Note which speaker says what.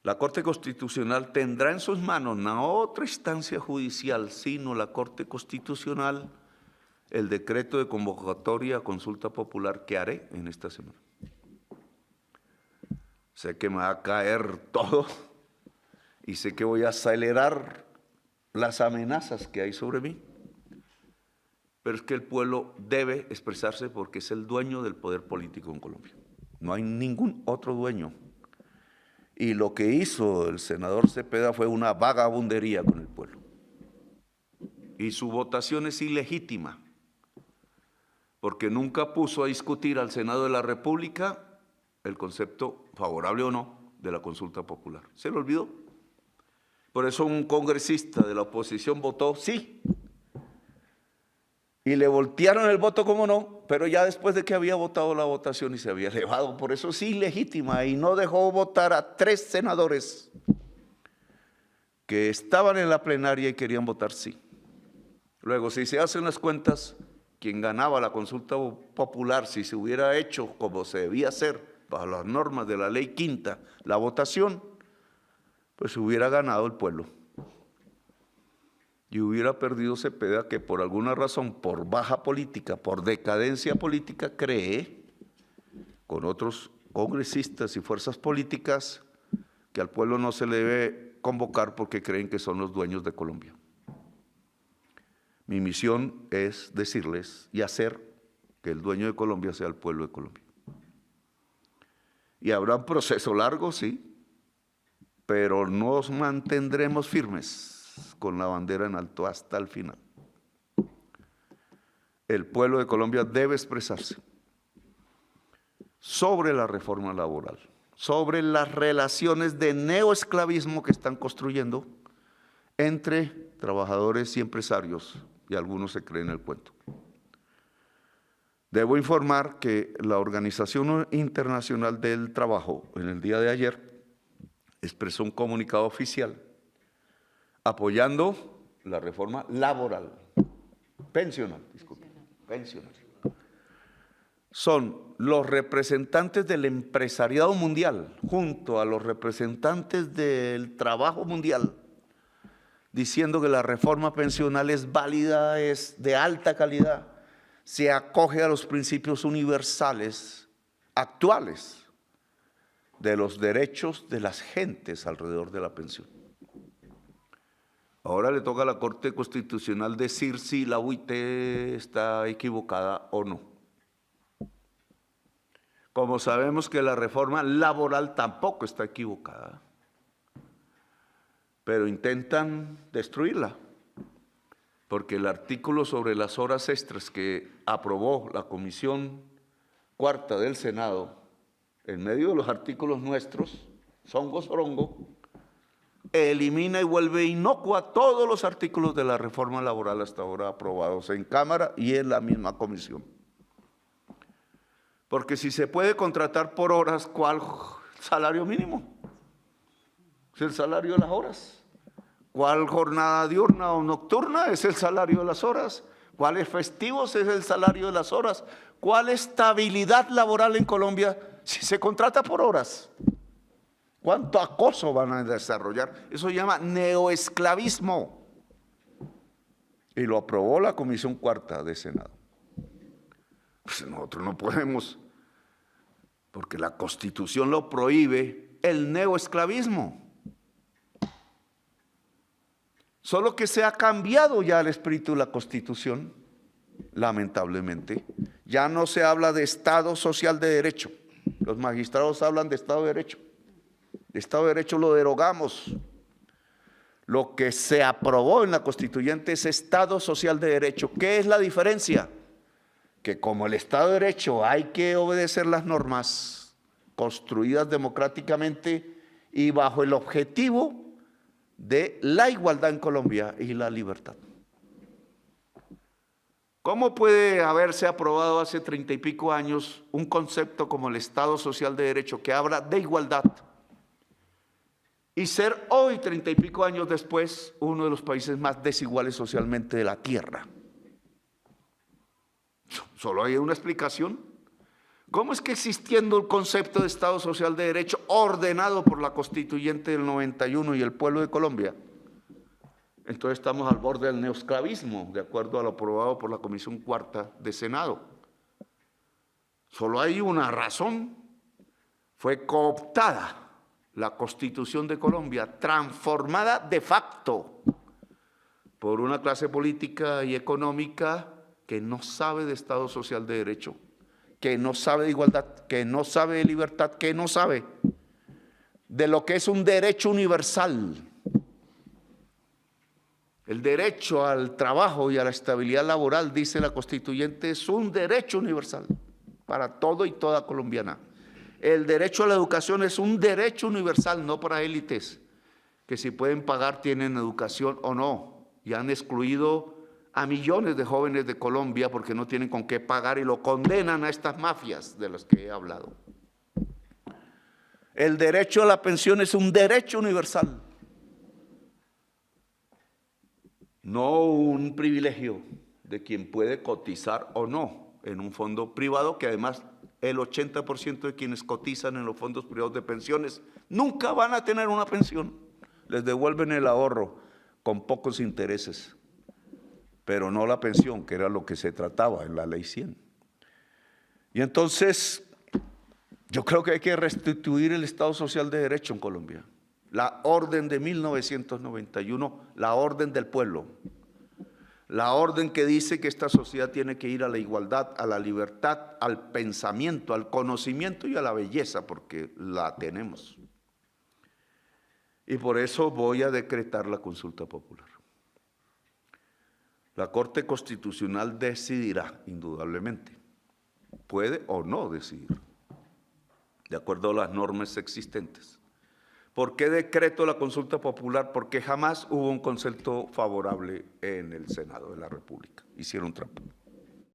Speaker 1: La Corte Constitucional tendrá en sus manos, no otra instancia judicial, sino la Corte Constitucional, el decreto de convocatoria a consulta popular que haré en esta semana. Sé que me va a caer todo y sé que voy a acelerar las amenazas que hay sobre mí, pero es que el pueblo debe expresarse porque es el dueño del poder político en Colombia. No hay ningún otro dueño. Y lo que hizo el senador Cepeda fue una vagabundería con el pueblo. Y su votación es ilegítima, porque nunca puso a discutir al Senado de la República el concepto, favorable o no, de la consulta popular. ¿Se le olvidó? Por eso un congresista de la oposición votó sí. Y le voltearon el voto, cómo no, pero ya después de que había votado la votación y se había elevado, por eso sí ilegítima, y no dejó votar a 3 senadores que estaban en la plenaria y querían votar sí. Luego, si se hacen las cuentas, quien ganaba la consulta popular, si se hubiera hecho como se debía hacer, bajo las normas de la ley quinta, la votación, pues hubiera ganado el pueblo. Y hubiera perdido Cepeda, que por alguna razón, por baja política, por decadencia política, cree, con otros congresistas y fuerzas políticas, que al pueblo no se le debe convocar porque creen que son los dueños de Colombia. Mi misión es decirles y hacer que el dueño de Colombia sea el pueblo de Colombia. Y habrá un proceso largo, sí, pero nos mantendremos firmes con la bandera en alto hasta el final. El pueblo de Colombia debe expresarse sobre la reforma laboral, sobre las relaciones de neoesclavismo que están construyendo entre trabajadores y empresarios, y algunos se creen el cuento. Debo informar que la Organización Internacional del Trabajo, en el día de ayer, expresó un comunicado oficial apoyando la reforma laboral, pensional, disculpe, pensional. Son los representantes del empresariado mundial, junto a los representantes del trabajo mundial, diciendo que la reforma pensional es válida, es de alta calidad, se acoge a los principios universales actuales de los derechos de las gentes alrededor de la pensión. Ahora le toca a la Corte Constitucional decir si la UIT está equivocada o no. Como sabemos que la reforma laboral tampoco está equivocada, pero intentan destruirla, porque el artículo sobre las horas extras que aprobó la Comisión Cuarta del Senado, en medio de los artículos nuestros, songo sorongo, elimina y vuelve inocua todos los artículos de la reforma laboral hasta ahora aprobados en Cámara y en la misma comisión. Porque si se puede contratar por horas, ¿cuál salario mínimo? Es el salario de las horas. ¿Cuál jornada diurna o nocturna? Es el salario de las horas. ¿Cuáles festivos? Es el salario de las horas. ¿Cuál estabilidad laboral en Colombia si se contrata por horas? ¿Cuánto acoso van a desarrollar? Eso se llama neoesclavismo. Y lo aprobó la Comisión Cuarta de Senado. Pues nosotros no podemos, porque la Constitución lo prohíbe, el neoesclavismo. Solo que se ha cambiado ya el espíritu de la Constitución, lamentablemente. Ya no se habla de Estado social de derecho. Los magistrados hablan de Estado de derecho. El Estado de Derecho lo derogamos. Lo que se aprobó en la Constituyente es Estado Social de Derecho. ¿Qué es la diferencia? Que como el Estado de Derecho hay que obedecer las normas construidas democráticamente y bajo el objetivo de la igualdad en Colombia y la libertad. ¿Cómo puede haberse aprobado hace 30 y pico años un concepto como el Estado Social de Derecho que habla de igualdad y ser hoy, 30 y pico años después, uno de los países más desiguales socialmente de la tierra? Solo hay una explicación. ¿Cómo es que existiendo el concepto de Estado Social de Derecho ordenado por la Constituyente del 91 y el pueblo de Colombia, entonces estamos al borde del neoesclavismo, de acuerdo a lo aprobado por la Comisión Cuarta de Senado? Solo hay una razón: fue cooptada la Constitución de Colombia, transformada de facto por una clase política y económica que no sabe de Estado Social de Derecho, que no sabe de igualdad, que no sabe de libertad, que no sabe de lo que es un derecho universal. El derecho al trabajo y a la estabilidad laboral, dice la Constituyente, es un derecho universal para todo y toda colombiana. El derecho a la educación es un derecho universal, no para élites, que si pueden pagar tienen educación o no, y han excluido a millones de jóvenes de Colombia porque no tienen con qué pagar y lo condenan a estas mafias de las que he hablado. El derecho a la pensión es un derecho universal, no un privilegio de quien puede cotizar o no en un fondo privado, que además el 80% de quienes cotizan en los fondos privados de pensiones nunca van a tener una pensión. Les devuelven el ahorro con pocos intereses, pero no la pensión, que era lo que se trataba en la Ley 100. Y entonces, yo creo que hay que restituir el Estado Social de Derecho en Colombia. La orden de 1991, la orden del pueblo, la orden que dice que esta sociedad tiene que ir a la igualdad, a la libertad, al pensamiento, al conocimiento y a la belleza, porque la tenemos. Y por eso voy a decretar la consulta popular. La Corte Constitucional decidirá, indudablemente. Puede o no decidir, de acuerdo a las normas existentes. ¿Por qué decreto la consulta popular? Porque jamás hubo un concepto favorable en el Senado de la República. Hicieron trampa.